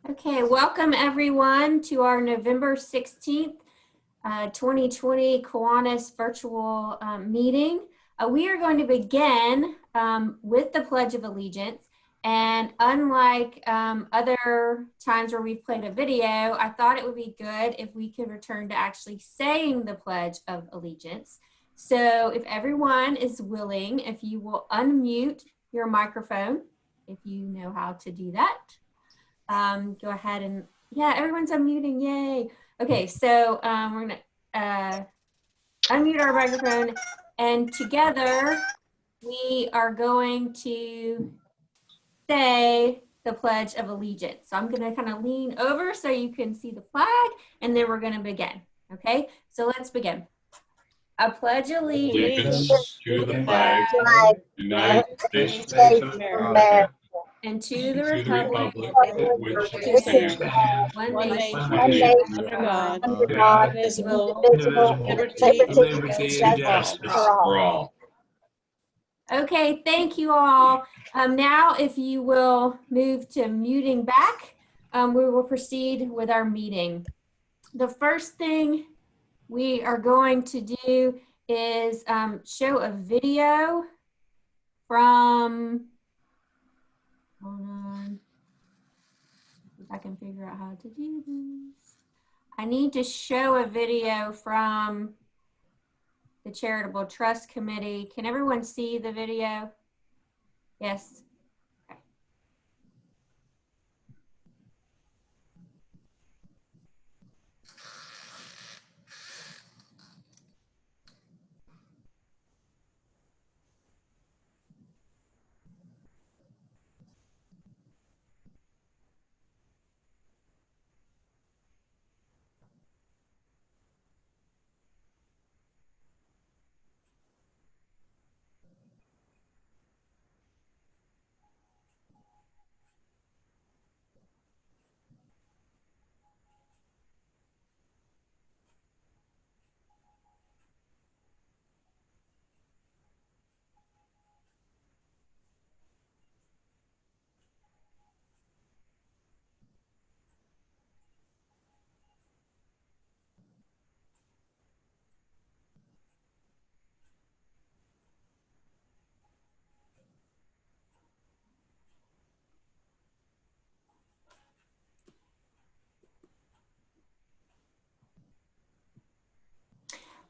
Okay, welcome everyone to our November 16th, 2020 Kiwanis virtual meeting. We are going to begin with the Pledge of Allegiance. And unlike other times where we've played a video, I thought it would be good if we could return to actually saying the Pledge of Allegiance. So if everyone is willing, if you will unmute your microphone, if you know how to do that. Go ahead and, yeah, everyone's unmuting, yay. Okay, so we're gonna unmute our microphone, and together we are going to say the Pledge of Allegiance. So I'm gonna kind of lean over so you can see the flag, and then we're gonna begin, okay? So let's begin. I pledge allegiance to the flag of the United States of America and to the and to the republic republic which stands one one nation, nation under God, under God, indivisible, indivisible, liberty and justice for all. Okay, thank you all. Now, if you will move to muting back, we will proceed with our meeting. The first thing we are going to do is show a video from, hold on, if I can figure out how to do this. I need to show a video from the Charitable Trust Committee. Can everyone see the video? Yes. Okay.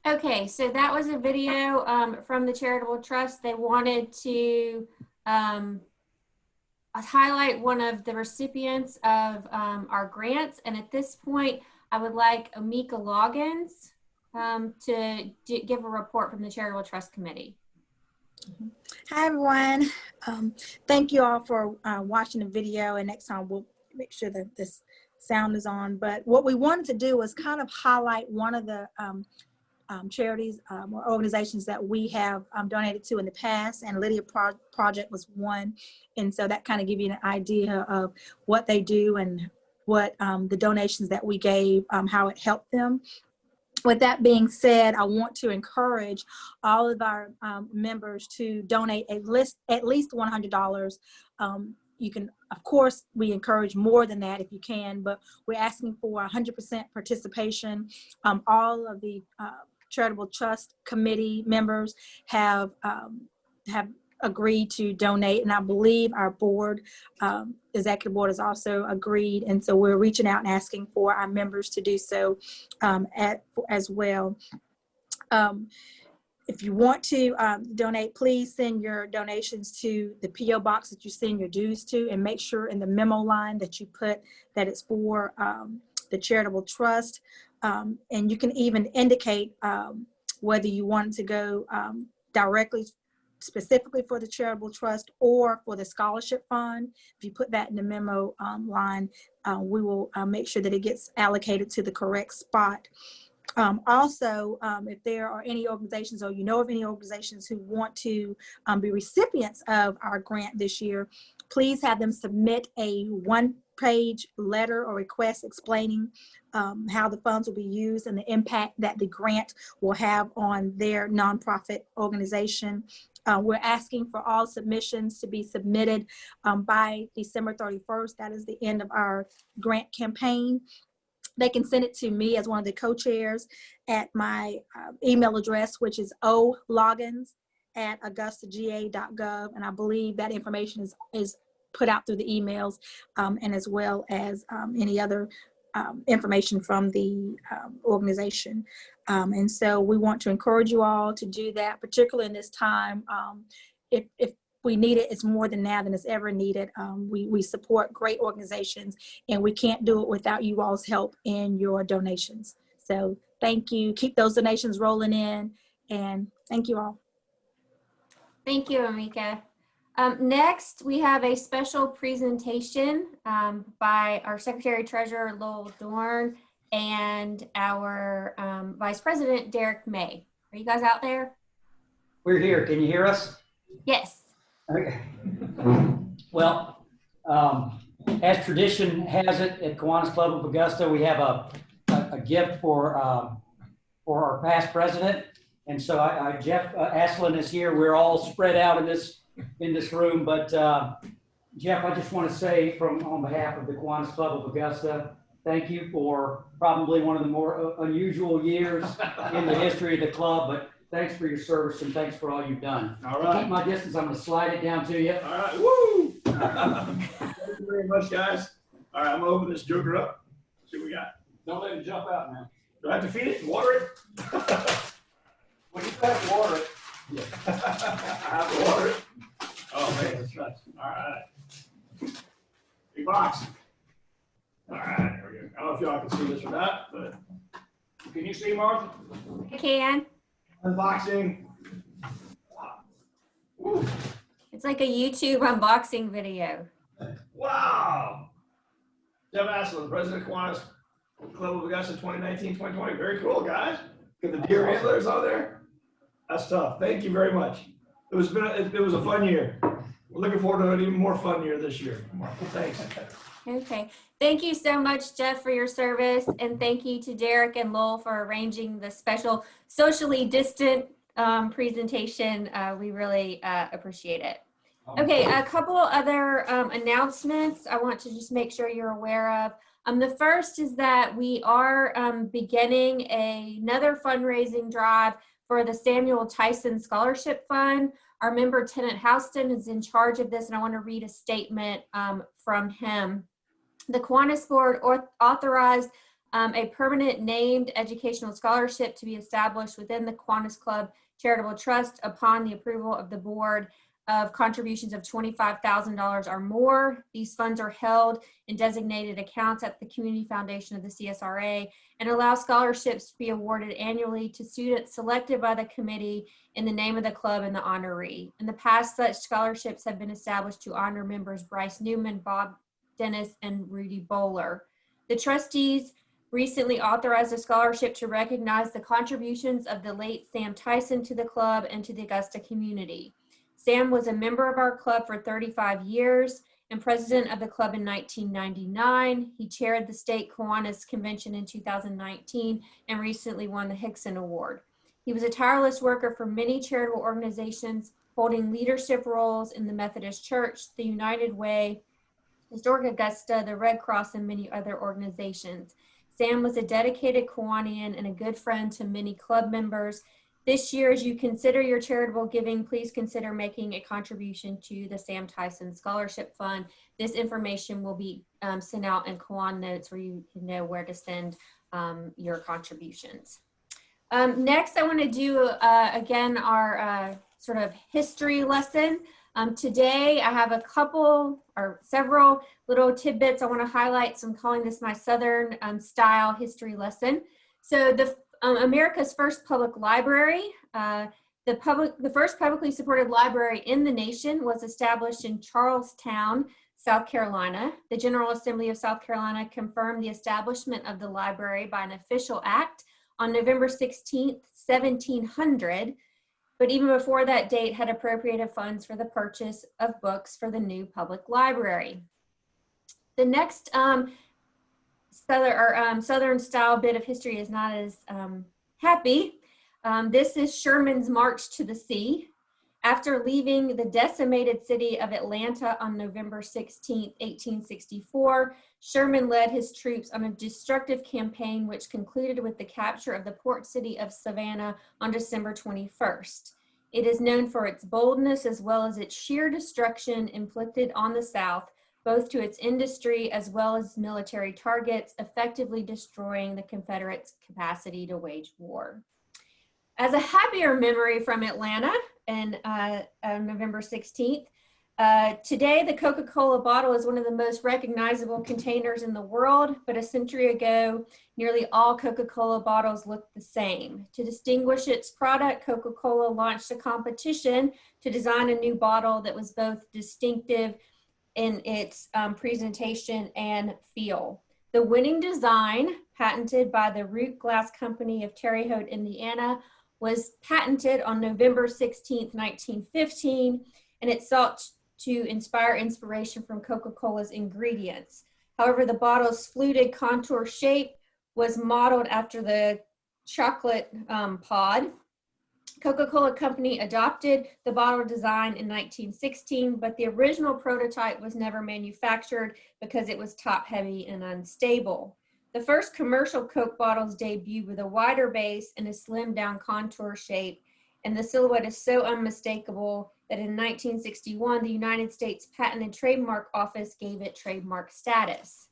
Okay, so that was a video from the Charitable Trust. They wanted to highlight one of the recipients of our grants. And at this point, I would like Amika Loggins to give a report from the Charitable Trust Committee. Hi, everyone. Thank you all for watching the video, and next time we'll make sure that this sound is on. But what we wanted to do was kind of highlight one of the charities or organizations that we have donated to in the past, and Lydia Project was one. And so that kind of give you an idea of what they do and what the donations that we gave, how it helped them. With that being said, I want to encourage all of our members to donate at least $100. You can, of course, we encourage more than that if you can, but we're asking for 100% participation. All of the Charitable Trust Committee members have agreed to donate, and I believe our board, executive board, has also agreed, and so we're reaching out and asking for our members to do so as well. If you want to donate, please send your donations to the P.O. box that you send your dues to, and make sure in the memo line that you put that it's for the Charitable Trust. And you can even indicate whether you want to go directly specifically for the Charitable Trust or for the scholarship fund. If you put that in the memo line, we will make sure that it gets allocated to the correct spot. Also, if there are any organizations or you know of any organizations who want to be recipients of our grant this year, please have them submit a one-page letter or request explaining how the funds will be used and the impact that the grant will have on their nonprofit organization. We're asking for all submissions to be submitted by December 31st. That is the end of our grant campaign. They can send it to me as one of the co-chairs at my email address, which is ologins@augustaga.gov. And I believe that information is put out through the emails and as well as any other information from the organization. And so we want to encourage you all to do that, particularly in this time. If we need it, it's more than now than it's ever needed. We support great organizations, and we can't do it without you all's help and your donations. So thank you. Keep those donations rolling in, and thank you all. Thank you, Amika. Next, we have a special presentation by our Secretary Treasurer, Lowell Dorn, and our Vice President, Derek May. Are you guys out there? We're here. Can you hear us? Yes. Okay. Well, as tradition has it at Kiwanis Club of Augusta, we have a gift for our past president. And so Jeff Aslan is here. We're all spread out in this room. But Jeff, I just want to say on behalf of the Kiwanis Club of Augusta, thank you for probably one of the more unusual years in the history of the club. But thanks for your service and thanks for all you've done. All right. To keep my distance, I'm going to slide it down to you. All right. Woo! Thank you very much, guys. All right, I'm going to open this joker up. See what we got. Don't let it jump out, man. Do I have to feed it and water it? When you have to water it, I have to water it. Oh, man, that's nuts. All right. Big box. All right, there we go. I don't know if y'all can see this or not, but can you see, Martha? I can. Unboxing. Woo. It's like a YouTube unboxing video. Wow. Jeff Aslan, President of Kiwanis Club of Augusta 2019-2020. Very cool, guys. Get the deer antlers on there. That's tough. Thank you very much. It was a fun year. We're looking forward to an even more fun year this year. Thanks. Okay. Thank you so much, Jeff, for your service. And thank you to Derek and Lowell for arranging the special socially distant presentation. We really appreciate it. Okay, a couple other announcements I want to just make sure you're aware of. The first is that we are beginning another fundraising drive for the Samuel Tyson Scholarship Fund. Our member, Tenant Houston, is in charge of this, and I want to read a statement from him. The Kiwanis Board authorized a permanent named educational scholarship to be established within the Kiwanis Club Charitable Trust upon the approval of the board of contributions of $25,000 or more. These funds are held in designated accounts at the Community Foundation of the CSRA and allow scholarships to be awarded annually to students selected by the committee in the name of the club and the honoree. In the past, such scholarships have been established to honor members Bryce Newman, Bob Dennis, and Rudy Bowler. The trustees recently authorized a scholarship to recognize the contributions of the late Sam Tyson to the club and to the Augusta community. Sam was a member of our club for 35 years and president of the club in 1999. He chaired the state Kiwanis convention in 2019 and recently won the Hickson Award. He was a tireless worker for many charitable organizations, holding leadership roles in the Methodist Church, the United Way, Historic Augusta, the Red Cross, and many other organizations. Sam was a dedicated Kiwanian and a good friend to many club members. This year, as you consider your charitable giving, please consider making a contribution to the Sam Tyson Scholarship Fund. This information will be sent out in Kiwan Notes where you can know where to send your contributions. Next, I want to do, again, our sort of history lesson. Today, I have a couple or several little tidbits I want to highlight. So I'm calling this my Southern style history lesson. So the America's first public library, the first publicly supported library in the nation was established in Charlestown, South Carolina. The General Assembly of South Carolina confirmed the establishment of the library by an official act on November 16th, 1700, but even before that date had appropriated funds for the purchase of books for the new public library. The next Southern style bit of history is not as happy. This is Sherman's March to the Sea. After leaving the decimated city of Atlanta on November 16, 1864, Sherman led his troops on a destructive campaign which concluded with the capture of the port city of Savannah on December 21st. It is known for its boldness as well as its sheer destruction inflicted on the South, both to its industry as well as military targets, effectively destroying the Confederates' capacity to wage war. As a happier memory from Atlanta and November 16th, today the Coca-Cola bottle is one of the most recognizable containers in the world, but a century ago, nearly all Coca-Cola bottles looked the same. To distinguish its product, Coca-Cola launched a competition to design a new bottle that was both distinctive in its presentation and feel. The winning design, patented by the Root Glass Company of Terre Haute, Indiana, was patented on November 16, 1915, and it sought to inspire inspiration from Coca-Cola's ingredients. However, the bottle's fluted contour shape was modeled after the chocolate pod. Coca-Cola Company adopted the bottle design in 1916, but the original prototype was never manufactured because it was top-heavy and unstable. The first commercial Coke bottles debuted with a wider base and a slimmed-down contour shape, and the silhouette is so unmistakable that in 1961, the United States Patent and Trademark Office gave it trademark status.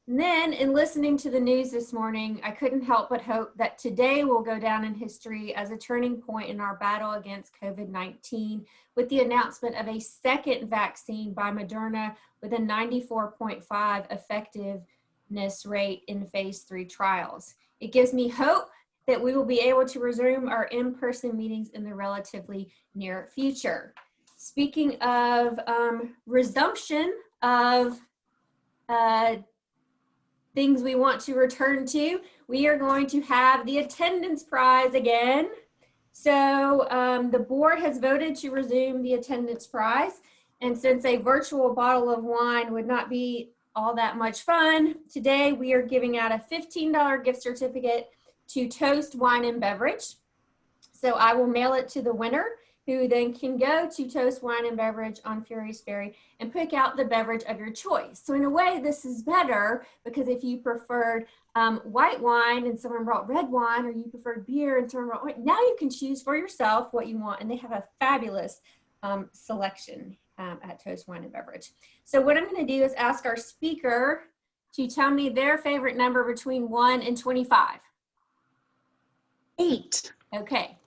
And then, in listening to the news this morning, I couldn't help but hope that today will go down in history as a turning point in our battle against COVID-19 with the announcement of a second vaccine by Moderna with a 94.5 effectiveness rate in phase 3 trials. It gives me hope that we will be able to resume our in-person meetings in the relatively near future. Speaking of resumption of things we want to return to, we are going to have the attendance prize again. So the board has voted to resume the attendance prize. And since a virtual bottle of wine would not be all that much fun, today we are giving out a $15 gift certificate to Toast Wine and Beverage. So I will mail it to the winner, who then can go to Toast Wine and Beverage on Furious Ferry and pick out the beverage of your choice. So in a way, this is better because if you preferred white wine and someone brought red wine, or you preferred beer and someone brought wine, now you can choose for yourself what you want, and they have a fabulous selection at Toast Wine and Beverage. So what I'm gonna do is ask our speaker to tell me their favorite number between 1 and 25. 8. Okay.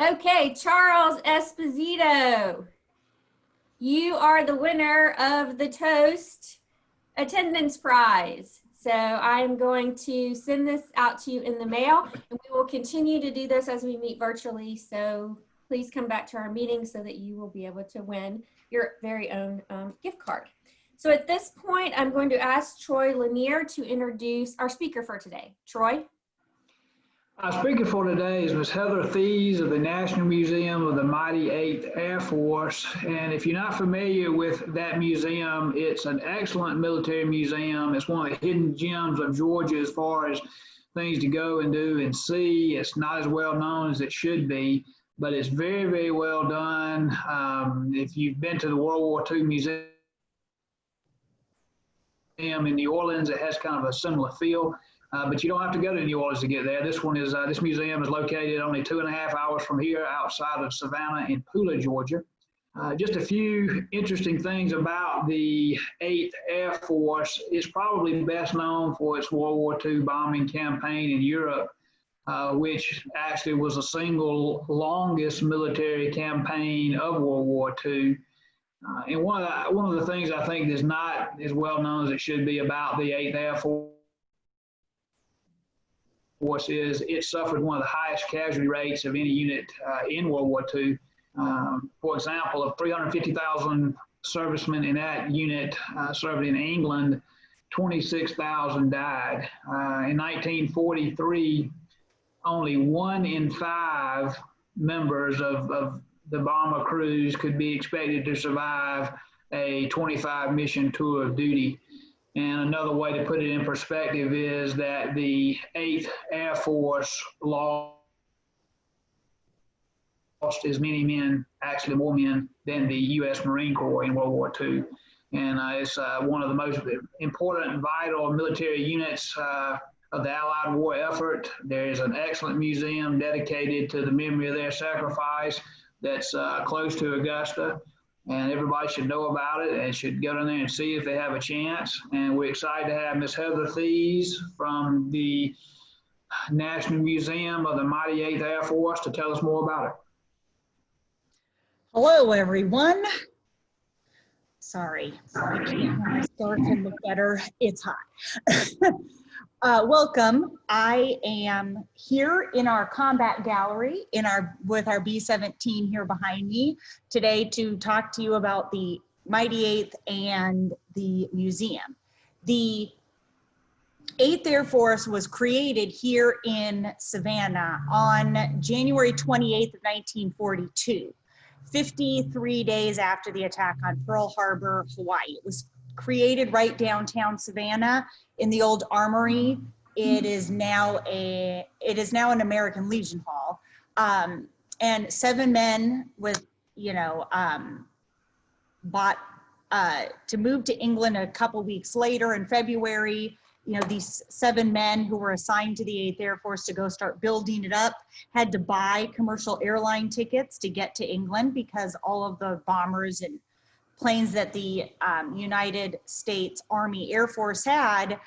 Okay, Charles Esposito, you are the winner of the Toast attendance prize. So I'm going to send this out to you in the mail, and we will continue to do this as we meet virtually. So please come back to our meeting so that you will be able to win your very own gift card. So at this point, I'm going to ask Troy Lanier to introduce our speaker for today. Troy? Our speaker for today is Ms. Heather Thies of the National Museum of the Mighty 8th Air Force. And if you're not familiar with that museum, it's an excellent military museum. It's one of the hidden gems of Georgia as far as things to go and do and see. It's not as well known as it should be, but it's very, very well done. If you've been to the World War II Museum in New Orleans, it has kind of a similar feel. But you don't have to go to New Orleans to get there. This one is this museum is located only 2.5 hours from here, outside of Savannah in Pooler, Georgia. Just a few interesting things about the 8th Air Force. It's probably best known for its World War II bombing campaign in Europe, which actually was the single longest military campaign of World War II. And one of the things I think is not as well known as it should be about the 8th Air Force is it suffered one of the highest casualty rates of any unit in World War II. For example, of 350,000 servicemen in that unit serving in England, 26,000 died. In 1943, only 1 in 5 members of the bomber crews could be expected to survive a 25 mission tour of duty. And another way to put it in perspective is that the 8th Air Force lost as many men, actually more men, than the U.S. Marine Corps in World War II. And it's one of the most important and vital military units of the Allied war effort. There is an excellent museum dedicated to the memory of their sacrifice that's close to Augusta. And everybody should know about it and should go in there and see if they have a chance. And we're excited to have Miss Heather Thies from the National Museum of the Mighty 8th Air Force to tell us more about it. Hello, everyone. Sorry, I can't start and look better. It's hot. Welcome. I am here in our combat gallery with our B-17 here behind me today to talk to you about the Mighty 8th and the museum. The 8th Air Force was created here in Savannah on January 28th of 1942. 53 days after the attack on Pearl Harbor, Hawaii. It was created right downtown Savannah in the old armory. It is now an American Legion Hall. And 7 men with, bought to move to England a couple weeks later in February. These 7 men who were assigned to the 8th Air Force to go start building it up had to buy commercial airline tickets to get to England because all of the bombers and planes that the United States Army Air Force had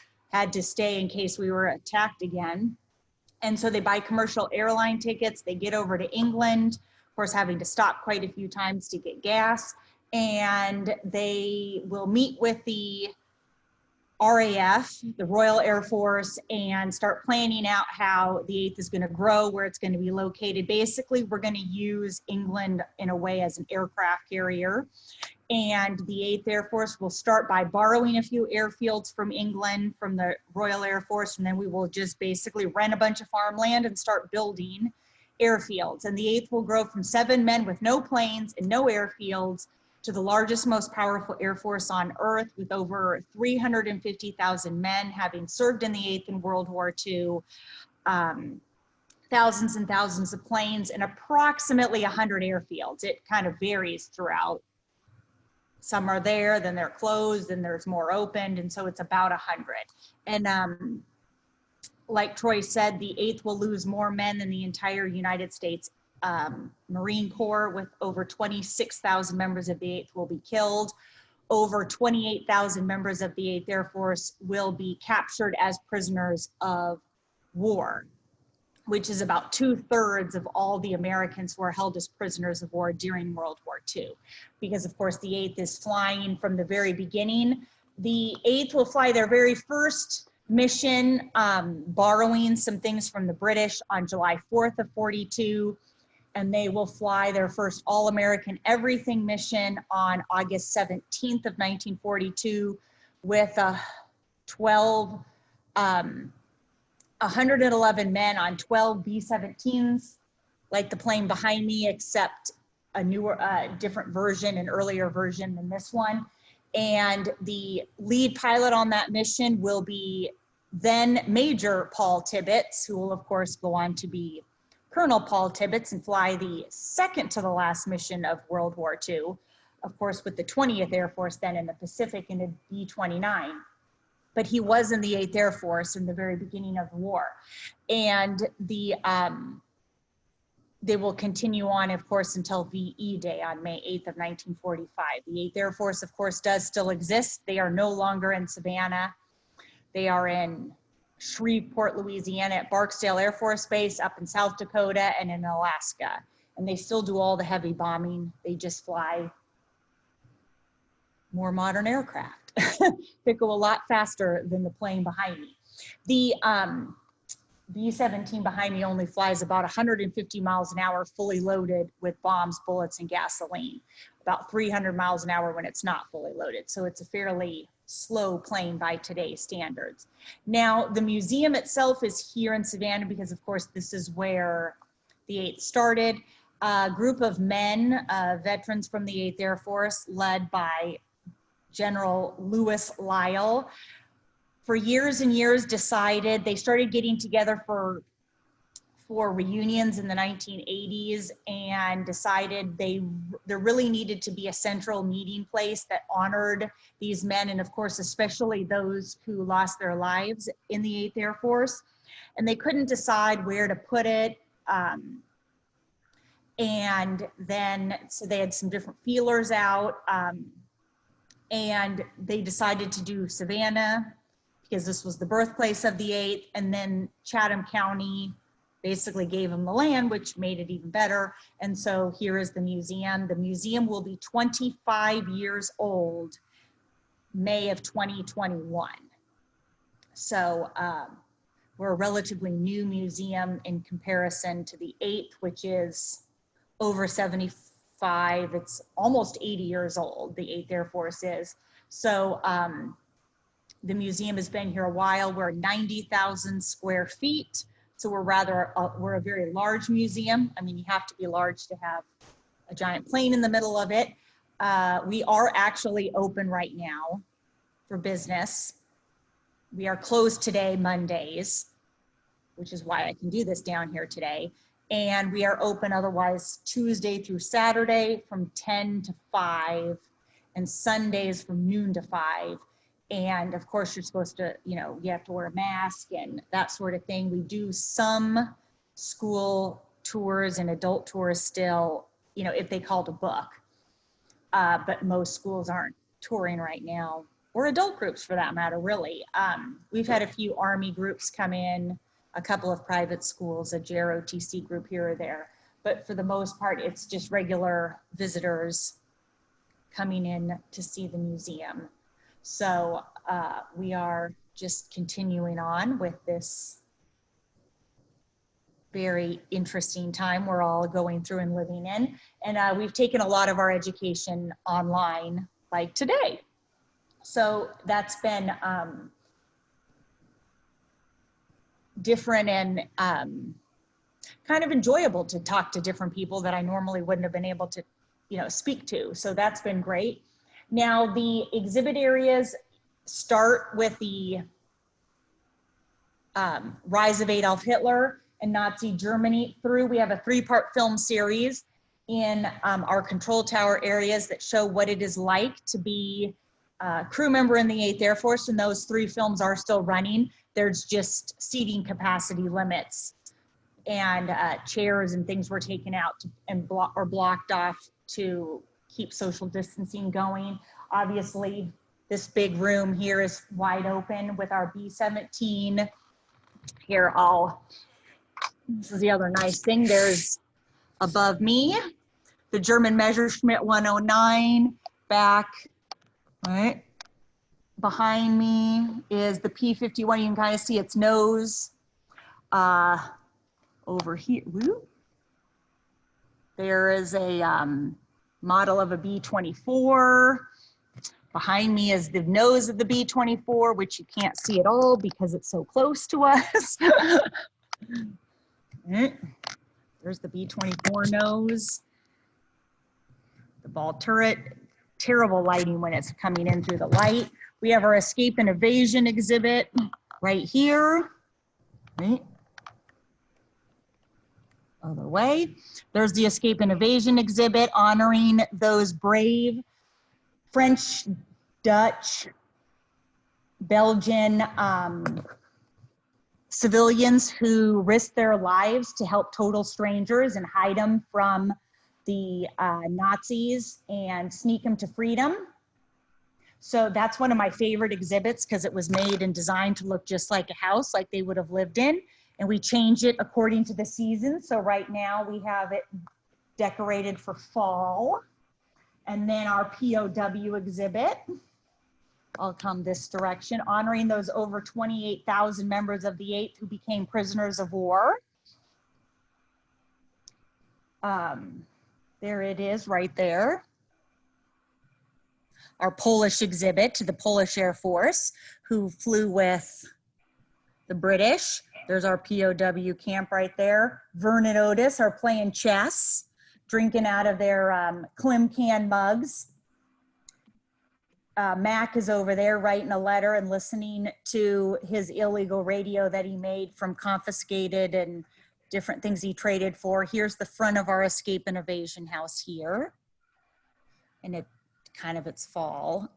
to stay in case we were attacked again. And so they buy commercial airline tickets, they get over to England, of course having to stop quite a few times to get gas, and they will meet with the RAF, the Royal Air Force, and start planning out how the 8th is going to grow, where it's going to be located. Basically, we're going to use England in a way as an aircraft carrier. And the 8th Air Force will start by borrowing a few airfields from England, from the Royal Air Force, and then we will just basically rent a bunch of farmland and start building airfields. And the 8th will grow from 7 men with no planes and no airfields to the largest, most powerful Air Force on Earth, with over 350,000 men having served in the 8th in World War II, thousands and thousands of planes, and approximately 100 airfields. It kind of varies throughout. Some are there, then they're closed, and there's more opened, and so it's about 100. And like Troy said, the 8th will lose more men than the entire United States Marine Corps, with over 26,000 members of the 8th will be killed. Over 28,000 members of the 8th Air Force will be captured as prisoners of war, which is about 2/3 of all the Americans who are held as prisoners of war during World War II. Because of course the 8th is flying from the very beginning. The 8th will fly their very first mission, borrowing some things from the British on July 4th of 42. And they will fly their first all-American everything mission on August 17th of 1942 with 111 men on 12 B-17s, like the plane behind me, except a newer, different version, an earlier version than this one. And the lead pilot on that mission will be then Major Paul Tibbets, who will of course go on to be Colonel Paul Tibbets and fly the second to the last mission of World War II, of course, with the 20th Air Force then in the Pacific in a B-29. But he was in the 8th Air Force in the very beginning of the war. And they will continue on, of course, until VE Day on May 8th of 1945. The 8th Air Force, of course, does still exist. They are no longer in Savannah. They are in Shreveport, Louisiana at Barksdale Air Force Base, up in South Dakota, and in Alaska. And they still do all the heavy bombing. They just fly more modern aircraft. They go a lot faster than the plane behind me. The B-17 behind me only flies about 150 miles an hour, fully loaded with bombs, bullets, and gasoline. About 300 miles an hour when it's not fully loaded. So it's a fairly slow plane by today's standards. Now, the museum itself is here in Savannah because, of course, this is where the 8th started. A group of men, veterans from the 8th Air Force, led by General Lewis Lyle, for years and years decided, they started getting together for reunions in the 1980s and decided there really needed to be a central meeting place that honored these men, and of course, especially those who lost their lives in the 8th Air Force. And they couldn't decide where to put it. And then, so they had some different feelers out, and they decided to do Savannah because this was the birthplace of the 8th, and then Chatham County basically gave them the land, which made it even better. And so here is the museum. The museum will be 25 years old, May of 2021. So we're a relatively new museum in comparison to the 8th, which is over 75. It's almost 80 years old, the 8th Air Force is. So the museum has been here a while. We're 90,000 square feet. So we're a very large museum. I mean, you have to be large to have a giant plane in the middle of it. We are actually open right now for business. We are closed today, Mondays, which is why I can do this down here today. And we are open otherwise Tuesday through Saturday from 10 to 5 and Sundays from noon to 5. And of course, you're supposed to, you have to wear a mask and that sort of thing. We do some school tours and adult tours still, if they call to book. But most schools aren't touring right now, or adult groups for that matter, really. We've had a few Army groups come in, a couple of private schools, a JROTC group here or there. But for the most part, it's just regular visitors coming in to see the museum. So we are just continuing on with this very interesting time we're all going through and living in. And we've taken a lot of our education online, like today. So that's been different and kind of enjoyable to talk to different people that I normally wouldn't have been able to, speak to. So that's been great. Now the exhibit areas start with the rise of Adolf Hitler and Nazi Germany through. We have a 3-part film series in our control tower areas that show what it is like to be a crew member in the 8th Air Force, and those 3 films are still running. There's just seating capacity limits, and chairs and things were taken out and blocked off to keep social distancing going. Obviously, this big room here is wide open with our B-17. Here, this is the other nice thing. There's above me, the German Messerschmitt 109 back, right? Behind me is the P-51. You can kind of see its nose. Over here, there is a model of a B-24. Behind me is the nose of the B-24, which you can't see at all because it's so close to us. There's the B-24 nose. The ball turret, terrible lighting when it's coming in through the light. We have our escape and evasion exhibit right here, right? Other way. There's the escape and evasion exhibit honoring those brave French, Dutch, Belgian civilians who risked their lives to help total strangers and hide them from the Nazis and sneak them to freedom. So that's one of my favorite exhibits because it was made and designed to look just like a house, like they would have lived in. And we change it according to the season. So right now we have it decorated for fall. And then our POW exhibit, I'll come this direction, honoring those over 28,000 members of the 8th who became prisoners of war. There it is right there. our Polish exhibit to the Polish Air Force, who flew with the British. There's our POW camp right there. Vern and Otis are playing chess, drinking out of their Klim can mugs. Mac is over there writing a letter and listening to his illegal radio that he made from confiscated and different things he traded for. Here's the front of our escape and evasion house here. And it kind of its fall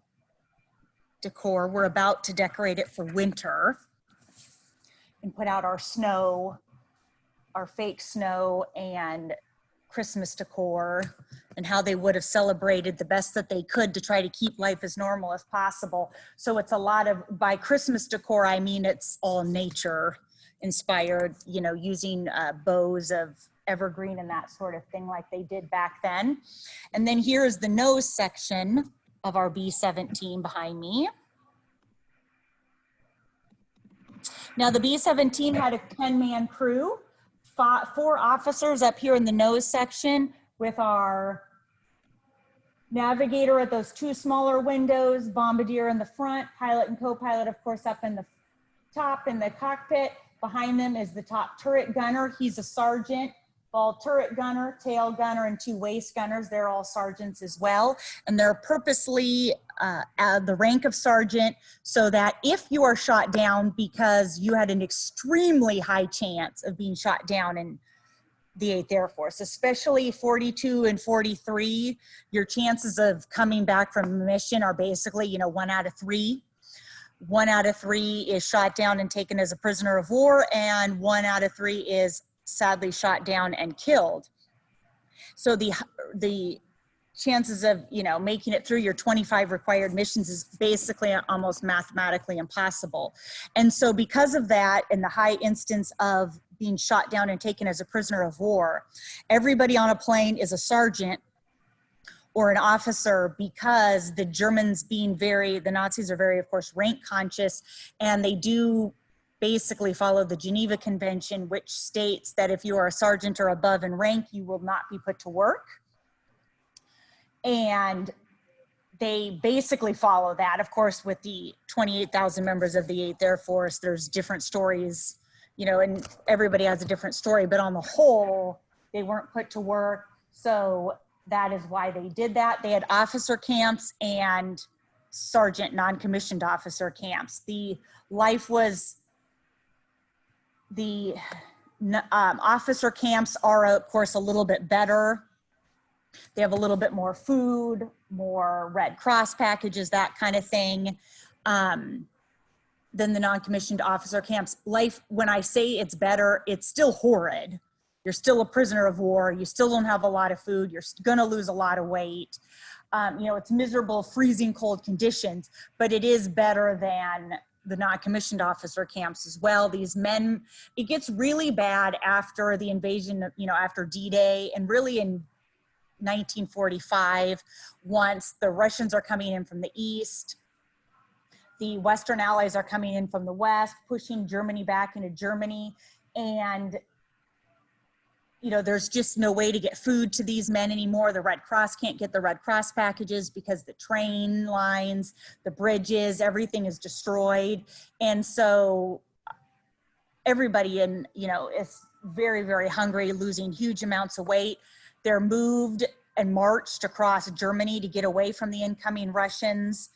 decor. We're about to decorate it for winter and put out our snow, our fake snow and Christmas decor, and how they would have celebrated the best that they could to try to keep life as normal as possible. So it's a lot of, by Christmas decor, I mean it's all nature inspired, you know, using bows of evergreen and that sort of thing like they did back then. And then here is the nose section of our B-17 behind me. Now the B-17 had a 10-man crew, 4 officers up here in the nose section with our navigator at those 2 smaller windows, bombardier in the front, pilot and co-pilot, of course, up in the top in the cockpit. Behind them is the top turret gunner. He's a sergeant. Ball turret gunner, tail gunner, and 2 waist gunners. They're all sergeants as well. And they're purposely at the rank of sergeant so that if you are shot down because you had an extremely high chance of being shot down in the 8th Air Force, especially 42 and 43, your chances of coming back from a mission are basically, you know, 1 out of 3. 1 out of 3 is shot down and taken as a prisoner of war, and 1 out of 3 is sadly shot down and killed. So the chances of, you know, making it through your 25 required missions is basically almost mathematically impossible. And so because of that and the high instance of being shot down and taken as a prisoner of war, everybody on a plane is a sergeant or an officer, because the Germans being the Nazis are very, of course, rank conscious, and they do basically follow the Geneva Convention, which states that if you are a sergeant or above in rank, you will not be put to work. And they basically follow that. Of course, with the 28,000 members of the 8th Air Force, there's different stories, you know, and everybody has a different story, but on the whole, they weren't put to work. So that is why they did that. They had officer camps and sergeant non-commissioned officer camps. The life was, the officer camps are, of course, a little bit better. They have a little bit more food, more Red Cross packages, that kind of thing, than the non-commissioned officer camps. Life, when I say it's better, it's still horrid. You're still a prisoner of war. You still don't have a lot of food. You're gonna lose a lot of weight. You know, it's miserable, freezing cold conditions, but it is better than the non-commissioned officer camps as well. These men, it gets really bad after the invasion, you know, after D-Day, and really in 1945, once the Russians are coming in from the east, the Western allies are coming in from the west, pushing Germany back into Germany. And, you know, there's just no way to get food to these men anymore. The Red Cross can't get the Red Cross packages because the train lines, the bridges, everything is destroyed. And so everybody in, you know, is very, very hungry, losing huge amounts of weight. They're moved and marched across Germany to get away from the incoming Russians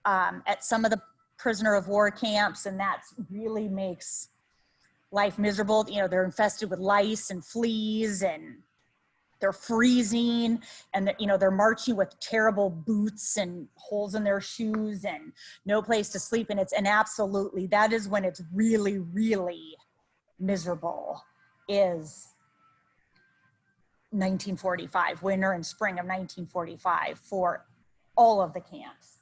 at some of the prisoner of war camps, and that really makes life miserable. You know, they're infested with lice and fleas, and they're freezing, and you know, they're marching with terrible boots and holes in their shoes and no place to sleep. And absolutely, that is when it's really, really miserable, is 1945, winter and spring of 1945 for all of the camps.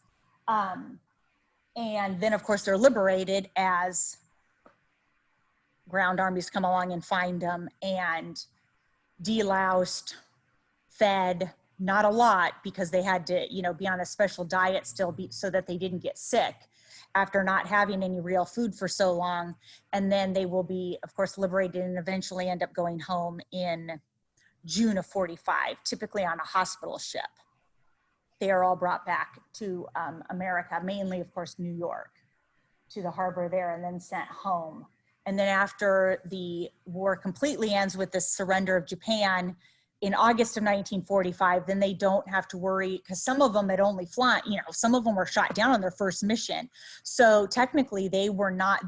And then of course they're liberated as ground armies come along and find them and deloused, fed, not a lot, because they had to, you know, be on a special diet still so that they didn't get sick after not having any real food for so long. And then they will be, of course, liberated and eventually end up going home in June of 45, typically on a hospital ship. they are all brought back to America, mainly, of course, New York, to the harbor there, and then sent home. And then after the war completely ends with the surrender of Japan in August of 1945, then they don't have to worry, because some of them had only flown, some of them were shot down on their first mission. So technically they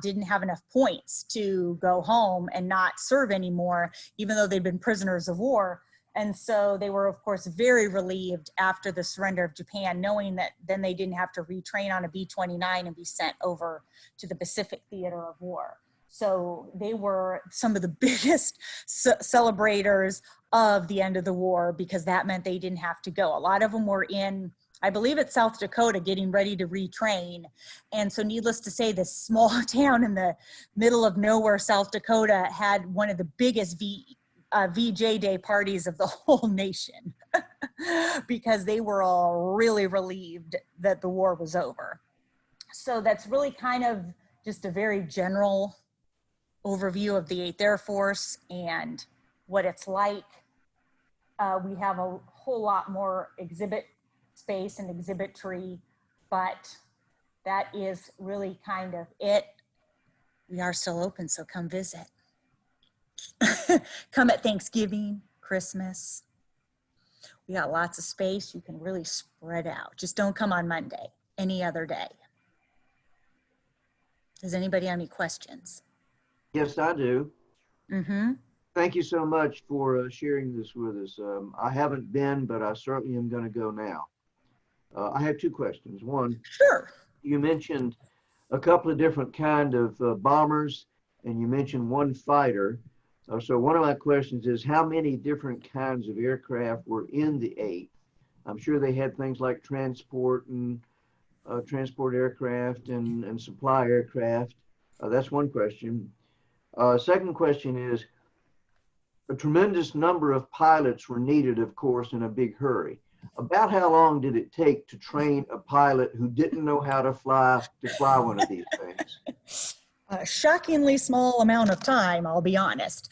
didn't have enough points to go home and not serve anymore, even though they'd been prisoners of war. And so they were, of course, very relieved after the surrender of Japan, knowing that then they didn't have to retrain on a B-29 and be sent over to the Pacific theater of war. So they were some of the biggest celebrators of the end of the war, because that meant they didn't have to go. A lot of them were in, I believe it's South Dakota, getting ready to retrain. And so needless to say, this small town in the middle of nowhere, South Dakota, had one of the biggest VJ Day parties of the whole nation because they were all really relieved that the war was over. So that's really kind of just a very general overview of the 8th Air Force and what it's like. We have a whole lot more exhibit space and exhibitry, but that is really kind of it. We are still open, so come visit. Come at Thanksgiving, Christmas. We got lots of space. You can really spread out. Just don't come on Monday, any other day. Does anybody have any questions? Yes, I do. Mm-hmm. Thank you so much for sharing this with us. I haven't been, but I certainly am going to go now. I have two questions. One, Sure. you mentioned a couple of different kind of bombers, and you mentioned one fighter. So one of my questions is, how many different kinds of aircraft were in the 8th? I'm sure they had things like transport aircraft and supply aircraft. That's one question. Second question is, a tremendous number of pilots were needed, of course, in a big hurry. About how long did it take to train a pilot who didn't know how to fly one of these things? A shockingly small amount of time, I'll be honest.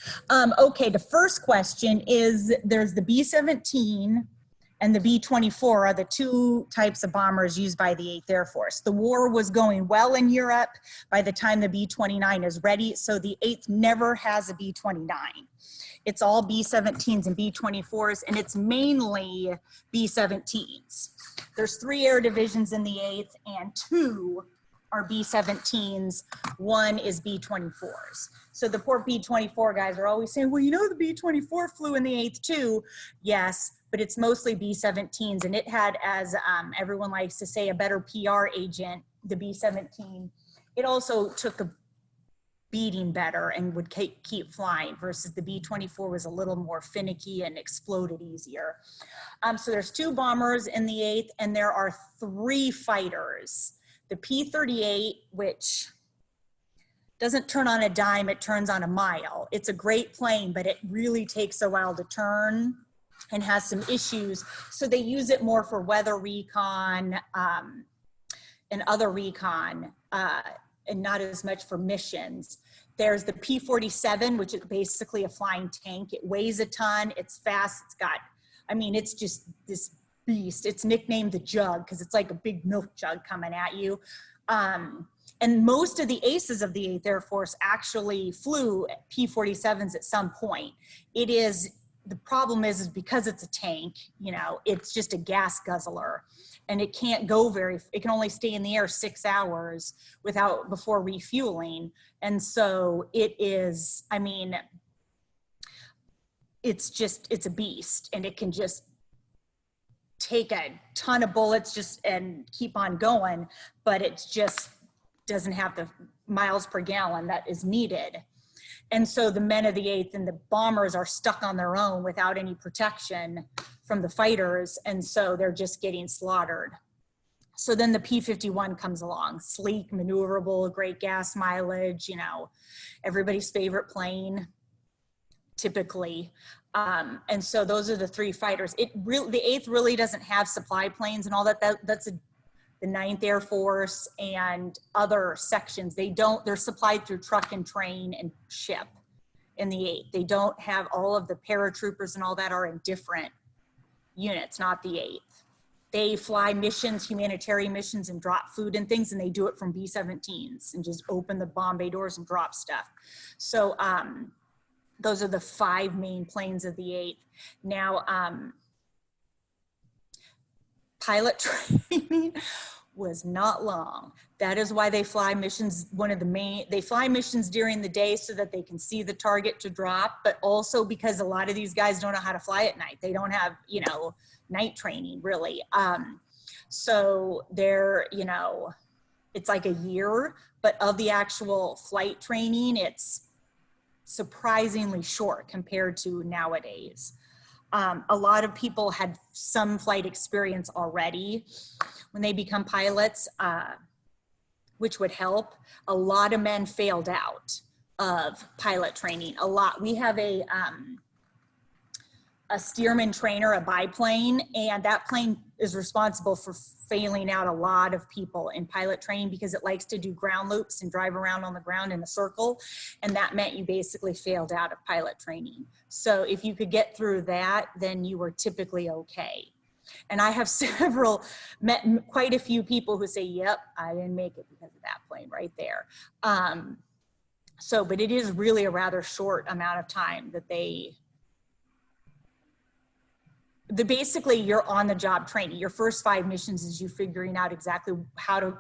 Okay, the first question is, there's the B-17 and the B-24 are the two types of bombers used by the 8th Air Force. The war was going well in Europe by the time the B-29 is ready, so the 8th never has a B-29. It's all B-17s and B-24s, and it's mainly B-17s. There's 3 air divisions in the 8th, and 2 are B-17s, 1 is B-24s. So the poor B-24 guys are always saying, well, the B-24 flew in the 8th too. Yes, but it's mostly B-17s, and it had, as everyone likes to say, a better PR agent, the B-17. It also took a beating better and would keep flying, versus the B-24 was a little more finicky and exploded easier. So there's 2 bombers in the 8th, and there are 3 fighters. The P-38, which doesn't turn on a dime, it turns on a mile. It's a great plane, but it really takes a while to turn and has some issues. So they use it more for weather recon and other recon, and not as much for missions. There's the P-47, which is basically a flying tank. It weighs a ton, it's fast, it's just this beast. It's nicknamed the Jug because it's like a big milk jug coming at you. And most of the aces of the 8th Air Force actually flew P-47s at some point. The problem is because it's a tank, it's just a gas guzzler, and it can't go it can only stay in the air 6 hours before refueling. And so it's a beast, and it can just take a ton of bullets and keep on going, but it just doesn't have the miles per gallon that is needed. And so the men of the 8th and the bombers are stuck on their own without any protection from the fighters, and so they're just getting slaughtered. So then the P-51 comes along, sleek, maneuverable, great gas mileage, everybody's favorite plane, typically. And so those are the 3 fighters. The 8th really doesn't have supply planes and all that. That's the 9th Air Force and other sections. They're supplied through truck and train and ship in the 8th. They don't have all of the paratroopers and all that are in different units, not the 8th. They fly missions, humanitarian missions, and drop food and things, and they do it from B-17s and just open the bomb bay doors and drop stuff. So those are the 5 main planes of the 8th. Now, pilot training was not long. That is why they fly missions. They fly missions during the day so that they can see the target to drop, but also because a lot of these guys don't know how to fly at night. They don't have, you know, night training really. So they're, you know, it's like a year, but of the actual flight training, it's surprisingly short compared to nowadays. A lot of people had some flight experience already when they become pilots, which would help. A lot of men failed out of pilot training. A lot. We have a steerman trainer, a biplane, and that plane is responsible for failing out a lot of people in pilot training because it likes to do ground loops and drive around on the ground in a circle. And that meant you basically failed out of pilot training. So if you could get through that, then you were typically okay. And I have met quite a few people who say, yep, I didn't make it because of that plane right there. But it is really a rather short amount of time that basically you're on the job training. Your first 5 missions is you figuring out exactly how to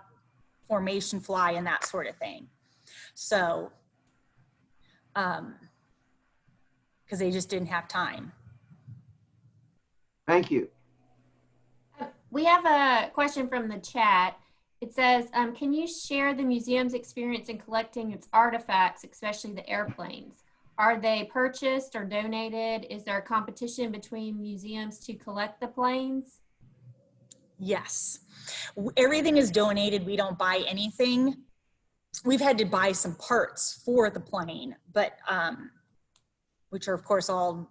formation fly and that sort of thing. So, because they just didn't have time. Thank you. We have a question from the chat. It says, can you share the museum's experience in collecting its artifacts, especially the airplanes? Are they purchased or donated? Is there a competition between museums to collect the planes? Yes. Everything is donated. We don't buy anything. We've had to buy some parts for the plane, but which are of course all,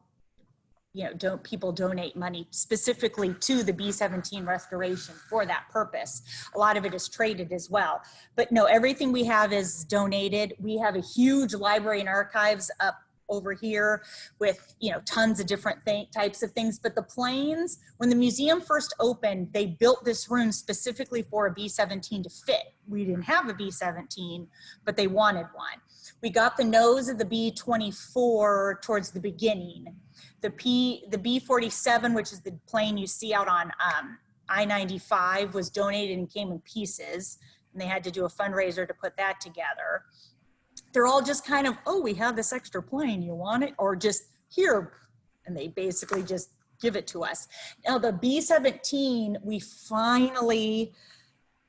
you know, people donate money specifically to the B-17 restoration for that purpose. A lot of it is traded as well. But no, everything we have is donated. We have a huge library and archives up over here with, you know, tons of different types of things. But the planes, when the museum first opened, they built this room specifically for a B-17 to fit. We didn't have a B-17, but they wanted one. We got the nose of the B-24 towards the beginning. The B-47, which is the plane you see out on I-95, was donated and came in pieces, and they had to do a fundraiser to put that together. They're all just kind of, oh, we have this extra plane, you want it? Or just here, and they basically just give it to us. Now the B-17, we finally,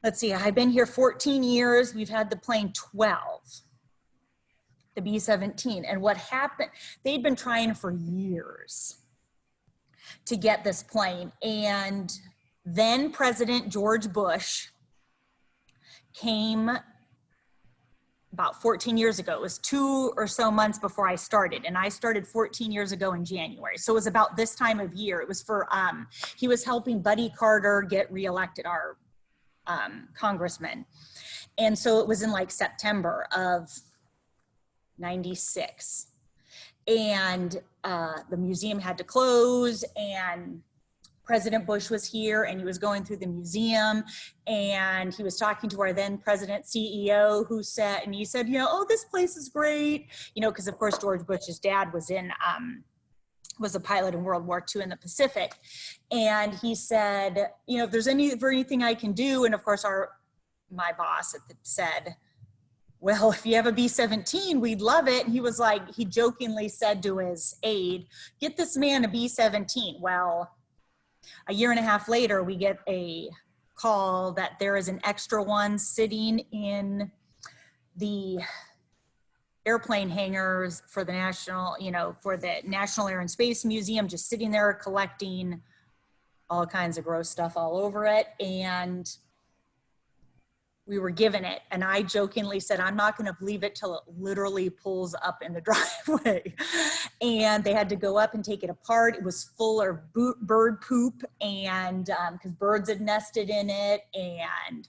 let's see, I've been here 14 years, we've had the plane 12. The B-17. And what happened, they'd been trying for years to get this plane. And then President George Bush came about 14 years ago. It was 2 or so months before I started. And I started 14 years ago in January. So it was about this time of year. It was for, he was helping Buddy Carter get reelected, our congressman. And so it was in like September of 96, and the museum had to close, and President Bush was here, and he was going through the museum, and he was talking to our then president CEO, who said, and he said, you know, oh, this place is great, you know, because of course George Bush's dad was was a pilot in World War II in the Pacific, and he said, you know, if there's anything I can do, and of course my boss said, well, if you have a B-17, we'd love it. And he was like, he jokingly said to his aide, get this man a B-17. Well, a year and a half later, we get a call that there is an extra one sitting in the airplane hangars for the National, you know, for the National Air and Space Museum, just sitting there collecting all kinds of gross stuff all over it. And we were given it, and I jokingly said, I'm not going to believe it till it literally pulls up in the driveway. And they had to go up and take it apart. It was full of bird poop, and because birds had nested in it, and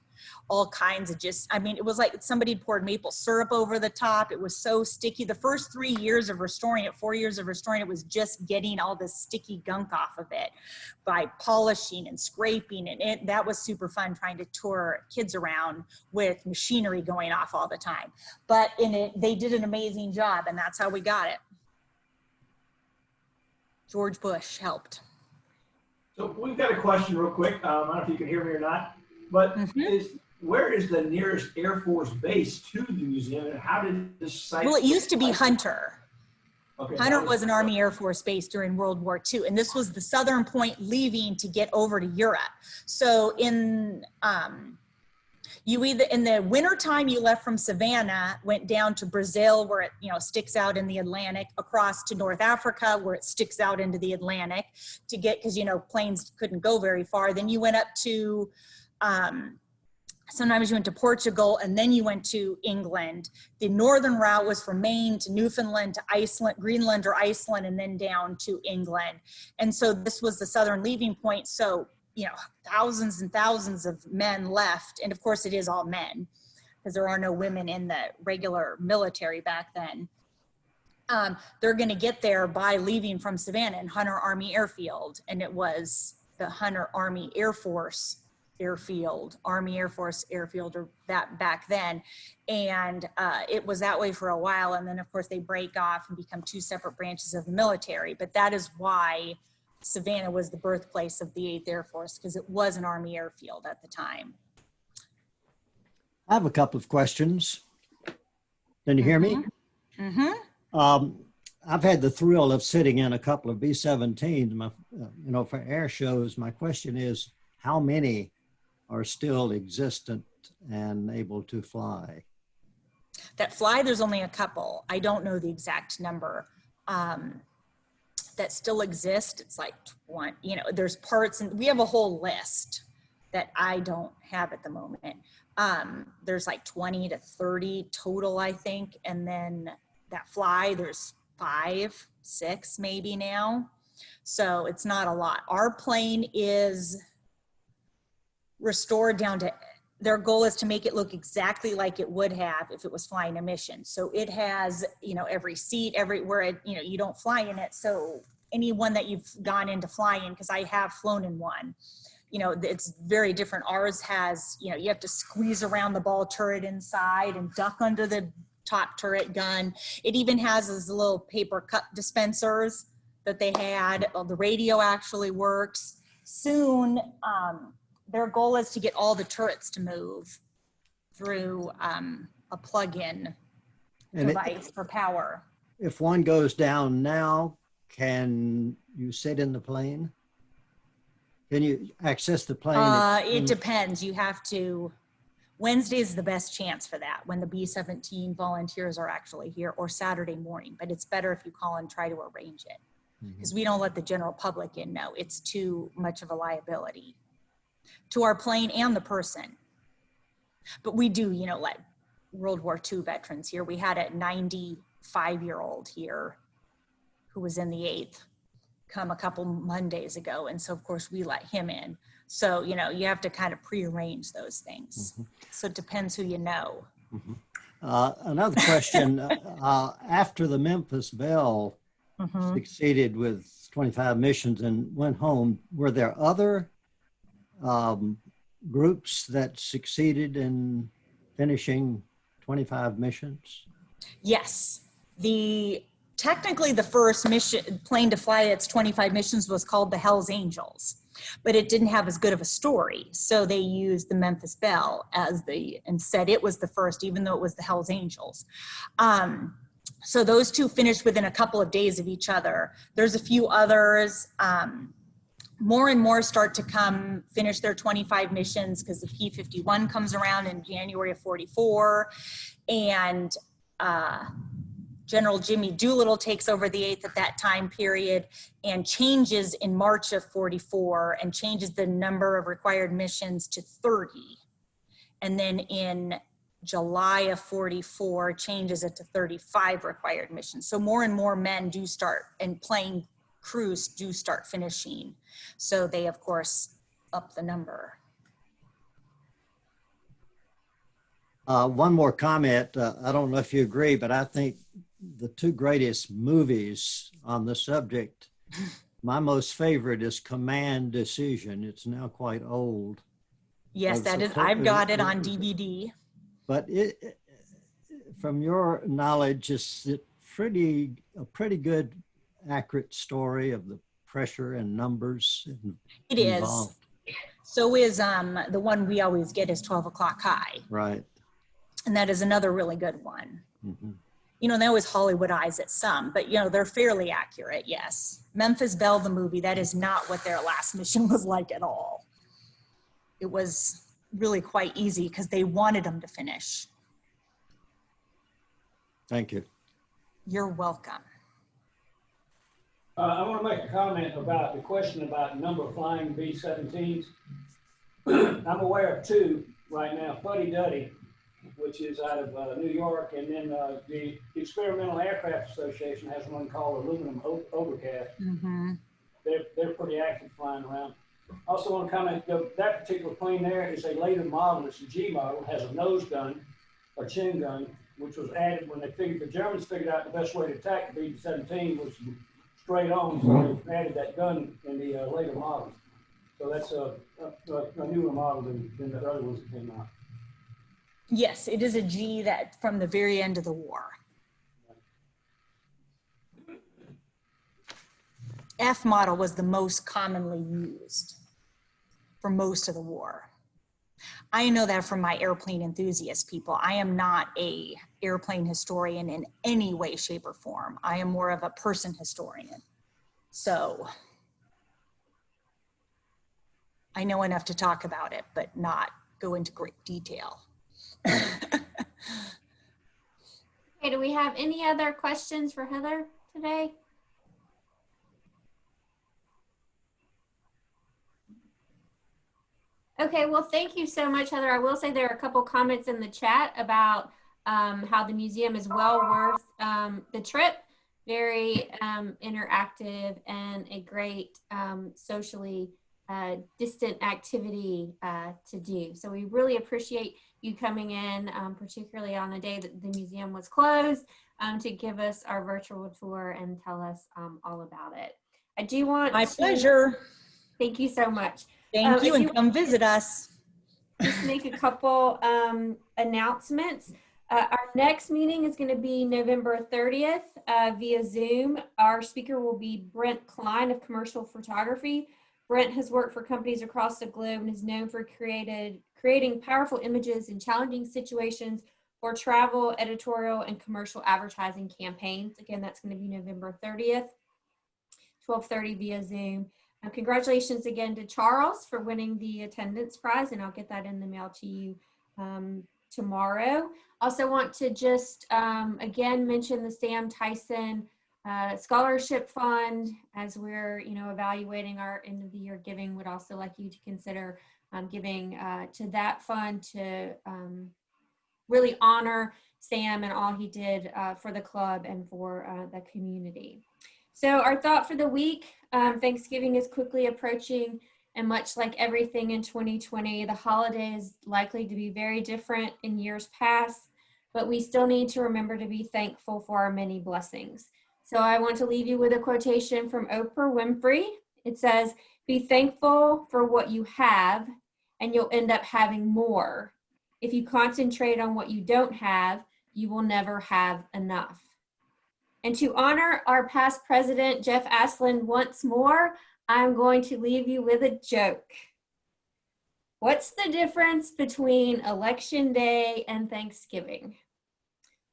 all kinds of I mean, it was like somebody poured maple syrup over the top. It was so sticky. The first 3 years of restoring it, 4 years of restoring it, was just getting all this sticky gunk off of it by polishing and scraping. And that was super fun, trying to tour kids around with machinery going off all the time. But they did an amazing job, and that's how we got it. George Bush helped. So we've got a question real quick. I don't know if you can hear me or not, but where is the nearest Air Force base to the museum, and how did this site? Well, it used to be Hunter. Okay, Hunter was an Army Air Force base during World War II, and this was the southern point leaving to get over to Europe. So in in the wintertime, you left from Savannah, went down to Brazil, where it sticks out in the Atlantic, across to North Africa, where it sticks out into the Atlantic to get, because planes couldn't go very far. Then you went up to sometimes you went to Portugal, and then you went to England. The northern route was from Maine to Newfoundland to Iceland, Greenland or Iceland, and then down to England. And so this was the southern leaving point. So, thousands and thousands of men left. And of course it is all men, because there are no women in the regular military back then. They're going to get there by leaving from Savannah and Hunter Army Airfield. And it was the Hunter Army Air Force Airfield, Army Air Force Airfield, or that back then. And it was that way for a while. And then of course they break off and become two separate branches of the military. But that is why Savannah was the birthplace of the 8th Air Force, because it was an Army airfield at the time. I have a couple of questions. Can you hear me? I've had the thrill of sitting in a couple of B-17s, for air shows. My question is, how many are still existent and able to fly? That fly, there's only a couple. I don't know the exact number. That still exist. It's like one, there's parts, and we have a whole list that I don't have at the moment. There's like 20 to 30 total, I think. And then that fly, there's 5, 6 maybe now. So it's not a lot. Our plane is restored down to, their goal is to make it look exactly like it would have if it was flying a mission. So it has, every seat, everywhere, you don't fly in it. So anyone that you've gone into flying, because I have flown in one, it's very different. Ours has, you have to squeeze around the ball turret inside and duck under the top turret gun. It even has those little paper cup dispensers that they had. The radio actually works. Soon, their goal is to get all the turrets to move through a plug-in device for power. If one goes down now, can you sit in the plane? Can you access the plane? It depends. You have to. Wednesday is the best chance for that, when the B-17 volunteers are actually here, or Saturday morning. But it's better if you call and try to arrange it, because we don't let the general public in. No, it's too much of a liability to our plane and the person. But we do, let World War II veterans here. We had a 95-year-old here who was in the 8th come a couple Mondays ago. And so of course we let him in. So, you have to kind of prearrange those things. So it depends who you know. Another question, after the Memphis Belle succeeded with 25 missions and went home, were there other groups that succeeded in finishing 25 missions? Yes. Technically the first plane to fly its 25 missions was called the Hells Angels, but it didn't have as good of a story. So they used the Memphis Belle and said it was the first, even though it was the Hells Angels. So those two finished within a couple of days of each other. There's a few others. More and more start to finish their 25 missions, because the P-51 comes around in January of 44, and General Jimmy Doolittle takes over the 8th at that time period and changes in March of 44 and changes the number of required missions to 30. And then in July of 44 changes it to 35 required missions. So more and more men do start, and plane crews do start finishing. So they, of course, up the number. One more comment. I don't know if you agree, but I think the two greatest movies on the subject, my most favorite is Command Decision. It's now quite old. Yes, But that is, I've got it on DVD. But from your knowledge, it's a pretty good, accurate story of the pressure and numbers It involved. is. So is the one we always get is 12 O'Clock High. Right. And that is another really good one. Mm-hmm. You know, they always Hollywoodize it some, but you know, they're fairly accurate, yes. Memphis Belle, the movie, that is not what their last mission was like at all. It was really quite easy because they wanted them to finish. Thank you. You're welcome. I want to make a comment about the question about number of flying B-17s. I'm aware of two right now, Fuddy Duddy, which is out of New York, and then the Experimental Aircraft Association has one called Aluminum Overcast. Mm-hmm. They're pretty active flying around. Also want to comment, that particular plane there is a later model. It's a G model, has a nose gun or chin gun, which was added when the Germans figured out the best way to attack the B-17 was straight on, so they added that gun in the later models. So that's a newer model than the other ones that came out. Yes, it is a G that from the very end of the war. F model was the most commonly used for most of the war. I know that from my airplane enthusiast people. I am not a airplane historian in any way, shape, or form. I am more of a person historian. So I know enough to talk about it, but not go into great detail. Okay, do we have any other questions for Heather today? Okay, well, thank you so much, Heather. I will say there are a couple comments in the chat about how the museum is well worth the trip. Very interactive and a great socially distant activity to do. So we really appreciate you coming in, particularly on the day that the museum was closed, to give us our virtual tour and tell us all about it. I do want My to, pleasure. Thank you so much. Thank you, and come visit us. Just make a couple announcements. Our next meeting is going to be November 30th via Zoom. Our speaker will be Brent Klein of Commercial Photography. Brent has worked for companies across the globe and is known for creating powerful images in challenging situations for travel, editorial, and commercial advertising campaigns. Again, that's going to be November 30th, 12:30 via Zoom. Congratulations again to Charles for winning the attendance prize, and I'll get that in the mail to you tomorrow. Also want to just again mention the Sam Tyson Scholarship Fund. As we're evaluating our end of the year giving, would also like you to consider giving to that fund to really honor Sam and all he did for the club and for the community. So our thought for the week, Thanksgiving is quickly approaching, and much like everything in 2020, the holiday is likely to be very different in years past, but we still need to remember to be thankful for our many blessings. So I want to leave you with a quotation from Oprah Winfrey. It says, "Be thankful for what you have, and you'll end up having more. If you concentrate on what you don't have, you will never have enough." And to honor our past president, Jeff Aslan, once more, I'm going to leave you with a joke. What's the difference between Election Day and Thanksgiving?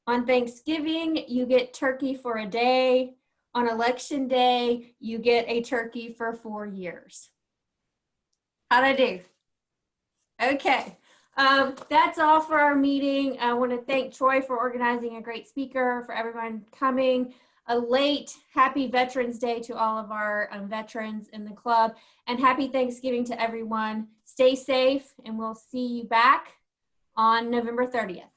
On Thanksgiving, you get turkey for a day. On Election Day, you get a turkey for 4 years. How'd I do? Okay. That's all for our meeting. I want to thank Troy for organizing a great speaker, for everyone coming. A late happy Veterans Day to all of our veterans in the club, and happy Thanksgiving to everyone. Stay safe, and we'll see you back on November 30th.